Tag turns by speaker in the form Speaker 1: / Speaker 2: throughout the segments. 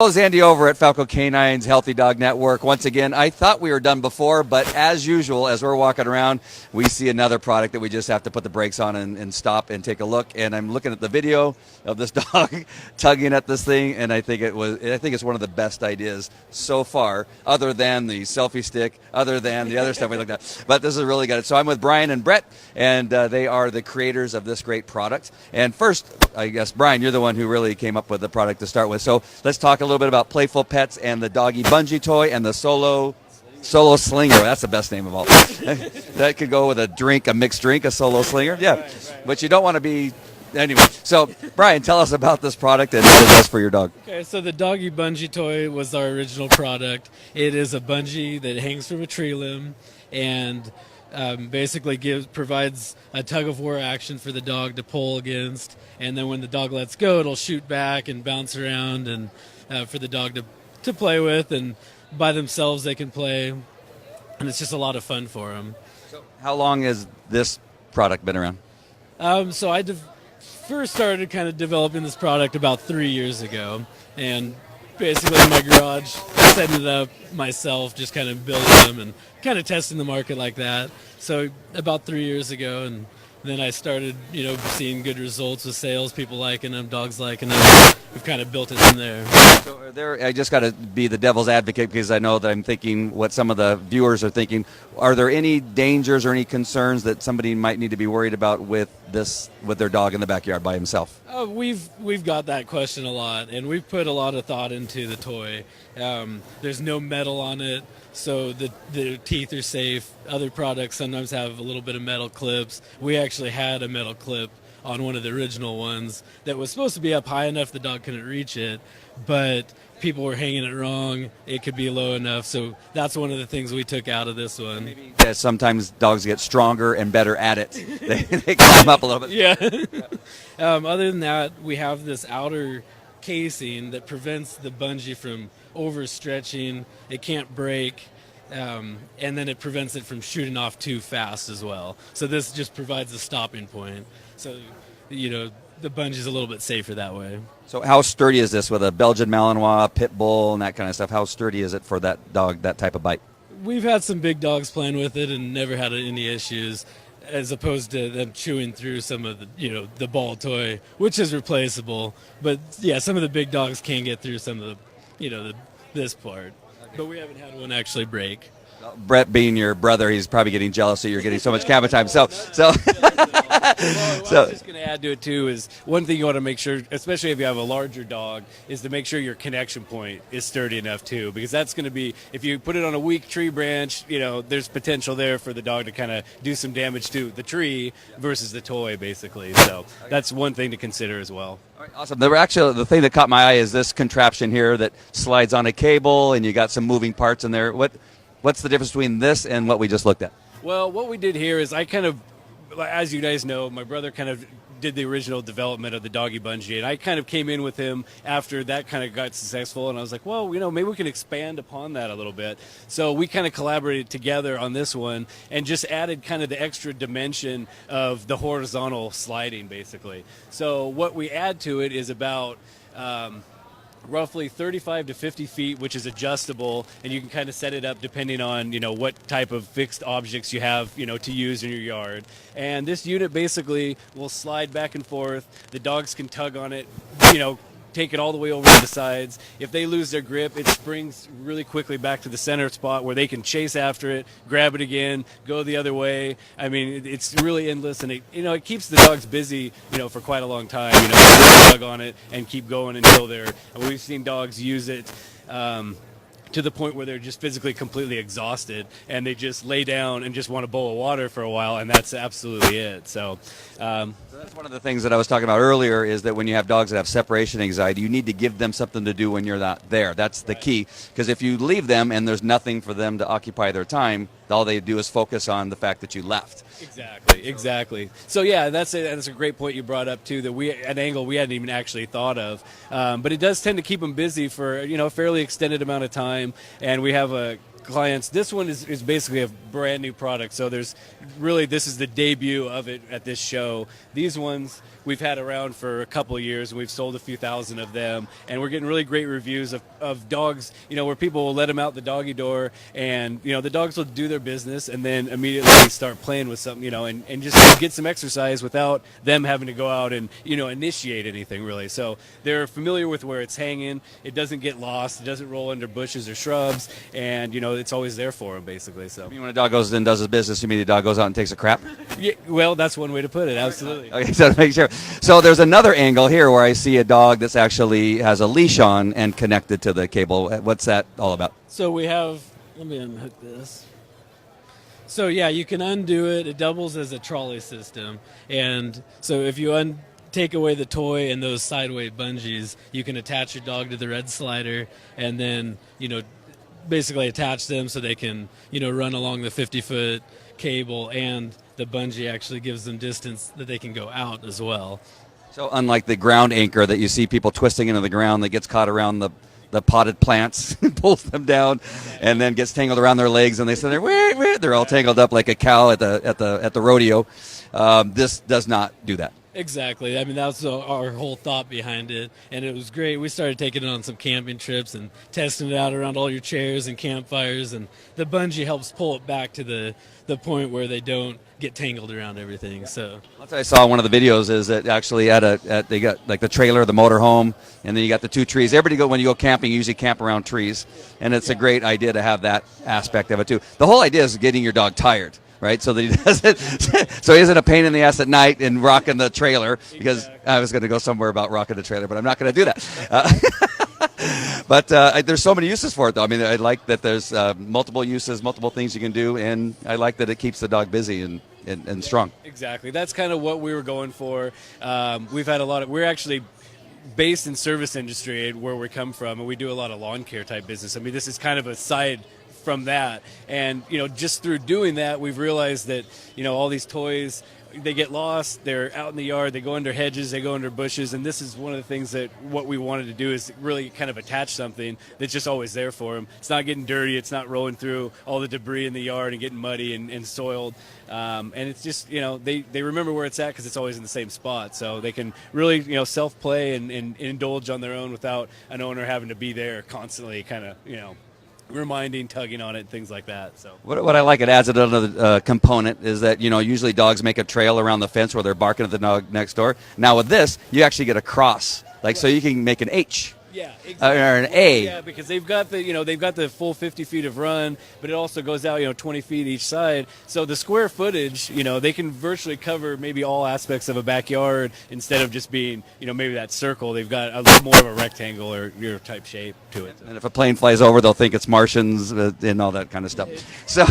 Speaker 1: Hello, Andy over at Falco Canine's Healthy Dog Network. Once again, I thought we were done before, but as usual, as we're walking around, we see another product that we just have to put the brakes on and stop and take a look. And I'm looking at the video of this dog tugging at this thing, and I think it's one of the best ideas so far, other than the selfie stick, other than the other stuff we looked at. But this is really good. So I'm with Brian and Brett, and they are the creators of this great product. And first, I guess, Brian, you're the one who really came up with the product to start with. So let's talk a little bit about Playful Pets and the doggy bungee toy and the solo slinger. That's the best name of all. That could go with a mixed drink, a solo slinger. Yeah, right. But you don't want to be. Anyway, so Brian, tell us about this product and what it does for your dog.
Speaker 2: Okay, so the doggy bungee toy was our original product. It is a bungee that hangs from a tree limb and basically provides a tug-of-war action for the dog to pull against, and then when the dog lets go, it'll shoot back and bounce around, and for the dog to play with, and by themselves they can play, and it's just a lot of fun for them.
Speaker 1: So how long has this product been around?
Speaker 2: So I first started kind of developing this product about 3 years ago, and basically in my garage, setting it up myself, just kind of building them and kind of testing the market like that. So about 3 years ago, and then I started, seeing good results with sales, people liking them, dogs liking them. We've kind of built it from there.
Speaker 1: So I just got to be the devil's advocate because I know that I'm thinking what some of the viewers are thinking. Are there any dangers or any concerns that somebody might need to be worried about with their dog in the backyard by himself?
Speaker 2: We've got that question a lot, and we've put a lot of thought into the toy. There's no metal on it, so the teeth are safe. Other products sometimes have a little bit of metal clips. We actually had a metal clip on one of the original ones that was supposed to be up high enough the dog couldn't reach it, but people were hanging it wrong. It could be low enough, so that's one of the things we took out of this one.
Speaker 1: Maybe sometimes dogs get stronger and better at it. They climb up a little bit.
Speaker 2: Yeah. Other than that, we have this outer casing that prevents the bungee from overstretching. It can't break. And then it prevents it from shooting off too fast as well. So this just provides a stopping point. So, the bungee's a little bit safer that way.
Speaker 1: So how sturdy is this with a Belgian Malinois, pit bull, and that kind of stuff? How sturdy is it for that dog, that type of bite?
Speaker 2: We've had some big dogs playing with it and never had any issues, as opposed to them chewing through some of the ball toy, which is replaceable. But yeah, some of the big dogs can get through some of this part. Okay. But we haven't had one actually break.
Speaker 1: Brett, being your brother, he's probably getting jealous that you're getting so much cabin time. So.
Speaker 2: Well, I was just going to add to it too is one thing you want to make sure, especially if you have a larger dog, is to make sure your connection point is sturdy enough too, because that's going to be, if you put it on a weak tree branch, there's potential there for the dog to kind of do some damage to the tree versus the toy, basically. So that's one thing to consider as well.
Speaker 1: All right, awesome. The thing that caught my eye is this contraption here that slides on a cable, and you got some moving parts in there. What's the difference between this and what we just looked at?
Speaker 2: Well, what we did here is as you guys know, my brother kind of did the original development of the doggy bungee, and I kind of came in with him after that kind of got successful, and I was like, well, maybe we can expand upon that a little bit. So we kind of collaborated together on this one and just added kind of the extra dimension of the horizontal sliding, basically. So what we add to it is about roughly 35 to 50 feet, which is adjustable, and you can kind of set it up depending on what type of fixed objects you have to use in your yard. And this unit basically will slide back and forth. The dogs can tug on it, take it all the way over to the sides. If they lose their grip, it springs really quickly back to the center spot where they can chase after it, grab it again, go the other way. I mean, it's really endless, and it keeps the dogs busy, for quite a long time. They tug on it and keep going until we've seen dogs use it to the point where they're just physically completely exhausted and they just lay down and just want a bowl of water for a while, and that's absolutely it. So
Speaker 1: that's one of the things that I was talking about earlier, is that when you have dogs that have separation anxiety, you need to give them something to do when you're not there. That's the key, because if you leave them and there's nothing for them to occupy their time, all they do is focus on the fact that you left.
Speaker 2: Exactly. So yeah, that's a great point you brought up too, that an angle we hadn't even actually thought of. But it does tend to keep them busy for a fairly extended amount of time, and we have a clients, this one is basically a brand new product. So this is the debut of it at this show. These ones we've had around for a couple of years, and we've sold a few thousand of them, and we're getting really great reviews of dogs, where people will let them out the doggy door, and the dogs will do their business and then immediately start playing with something, and just get some exercise without them having to go out and initiate anything really. So they're familiar with where it's hanging. It doesn't get lost. It doesn't roll under bushes or shrubs, and it's always there for them basically. So
Speaker 1: I mean, when a dog goes and does his business, you mean the dog goes out and takes a crap?
Speaker 2: yeah, well, that's one way to put it. Absolutely.
Speaker 1: Okay, so to make sure. So there's another angle here where I see a dog that's actually has a leash on and connected to the cable. What's that all about?
Speaker 3: So we have, let me unhook this. So yeah, you can undo it. It doubles as a trolley system. And so if you take away the toy and those sideway bungees, you can attach your dog to the red slider and then, basically attach them so they can, run along the 50-foot cable, and the bungee actually gives them distance that they can go out as well.
Speaker 1: So unlike the ground anchor that you see people twisting into the ground that gets caught around the potted plants, pulls them down, and then gets tangled around their legs, and they sit there, wait, they're all tangled up like a cow at the rodeo. This does not do that.
Speaker 3: Exactly. I mean, that's our whole thought behind it, and it was great. We started taking it on some camping trips and testing it out around all your chairs and campfires, and the bungee helps pull it back to the point where they don't get tangled around everything. So
Speaker 1: That's what I saw in one of the videos is that actually they got like the trailer, the motorhome, and then you got the two trees. Everybody when you go camping, you usually camp around trees, and it's a great idea to have that aspect of it too. The whole idea is getting your dog tired. Right, so that he doesn't, so he isn't a pain in the ass at night and rocking the trailer. Because I was going to go somewhere about rocking the trailer, but I'm not going to do that. But there's so many uses for it, though. I mean, I like that there's multiple uses, multiple things you can do, and I like that it keeps the dog busy and strong.
Speaker 2: Exactly, that's kind of what we were going for. We've had we're actually based in service industry where we come from, and we do a lot of lawn care type business. I mean, this is kind of a side from that, and just through doing that, we've realized that all these toys, they get lost, they're out in the yard, they go under hedges, they go under bushes, and this is one of the things that what we wanted to do is really kind of attach something that's just always there for them. It's not getting dirty, it's not rolling through all the debris in the yard and getting muddy and soiled, and it's just they remember where it's at because it's always in the same spot, so they can really self-play and indulge on their own without an owner having to be there constantly kind of reminding, tugging on it, things like that. So
Speaker 1: what I like, it adds another component is that usually dogs make a trail around the fence where they're barking at the dog next door. Now with this, you actually get a cross, so you can make an H.
Speaker 2: Yeah, exactly.
Speaker 1: Or an A.
Speaker 2: Yeah, because they've got the full 50 feet of run, but it also goes out 20 feet each side. So the square footage, they can virtually cover maybe all aspects of a backyard instead of just being maybe that circle. They've got a little more of a rectangle or type shape to it.
Speaker 1: And if a plane flies over, they'll think it's Martians and all that kind of stuff. So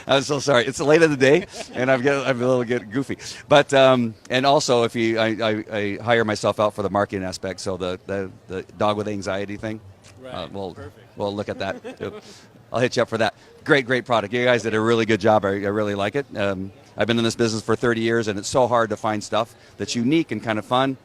Speaker 1: I'm so sorry. It's late in the day, and I'm a little get goofy. But and also, if I hire myself out for the marketing aspect, so the dog with anxiety thing.
Speaker 2: Right.
Speaker 1: We'll look at that. I'll hit you up for that. Great product. You guys did a really good job. I really like it. I've been in this business for 30 years, and it's so hard to find stuff that's unique and kind of fun.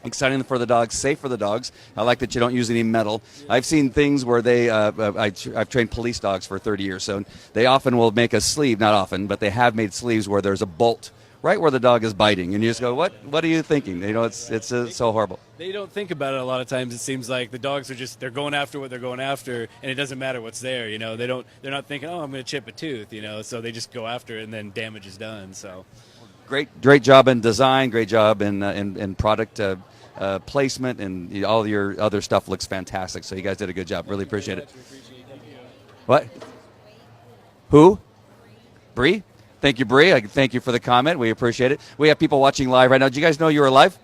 Speaker 1: Exciting for the dogs, safe for the dogs. I like that you don't use any metal. I've seen things where I've trained police dogs for 30 years, so they often will make a sleeve, not often, but they have made sleeves where there's a bolt right where the dog is biting, and you just go, what are you thinking? It's so horrible.
Speaker 2: They don't think about it a lot of times. It seems like the dogs are they're going after what they're going after, and it doesn't matter what's there. They're not thinking, oh, I'm going to chip a tooth. So they just go after it, and then damage is done. So
Speaker 1: great job in design, great job in product placement, and all your other stuff looks fantastic. So you guys did a good job. Really appreciate it. What? Who? Bree? Thank you, Bree. Thank you for the comment. We appreciate it. We have people watching live right now. Did you guys know you were live?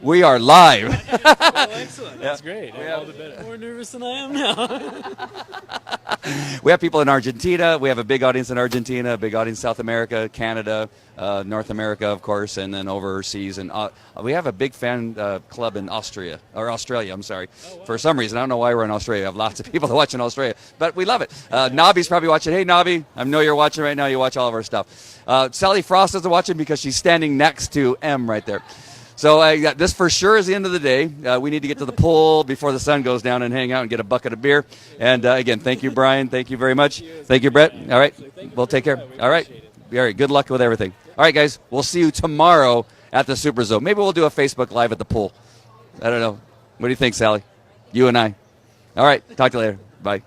Speaker 1: We are live.
Speaker 2: Well, excellent. That's great. All the better.
Speaker 3: More nervous than I am now.
Speaker 1: We have people in Argentina. We have a big audience in Argentina, a big audience in South America, Canada, North America, of course, and then overseas. And we have a big fan club in Australia. I'm sorry. Oh, wow. For some reason, I don't know why we're in Australia. I have lots of people that watch in Australia, but we love it. Nobby's probably watching. Hey, Nobby, I know you're watching right now. You watch all of our stuff. Sally Frost isn't watching because she's standing next to M right there. So this for sure is the end of the day. We need to get to the pool before the sun goes down and hang out and get a bucket of beer. And again, thank you, Brian. Thank you very much. Thank you, Brett. All right. We'll take care. All right. All right. Good luck with everything. All right, guys. We'll see you tomorrow at the Super Zoo. Maybe we'll do a Facebook Live at the pool. I don't know. What do you think, Sally? You and I. All right. Talk to you later. Bye.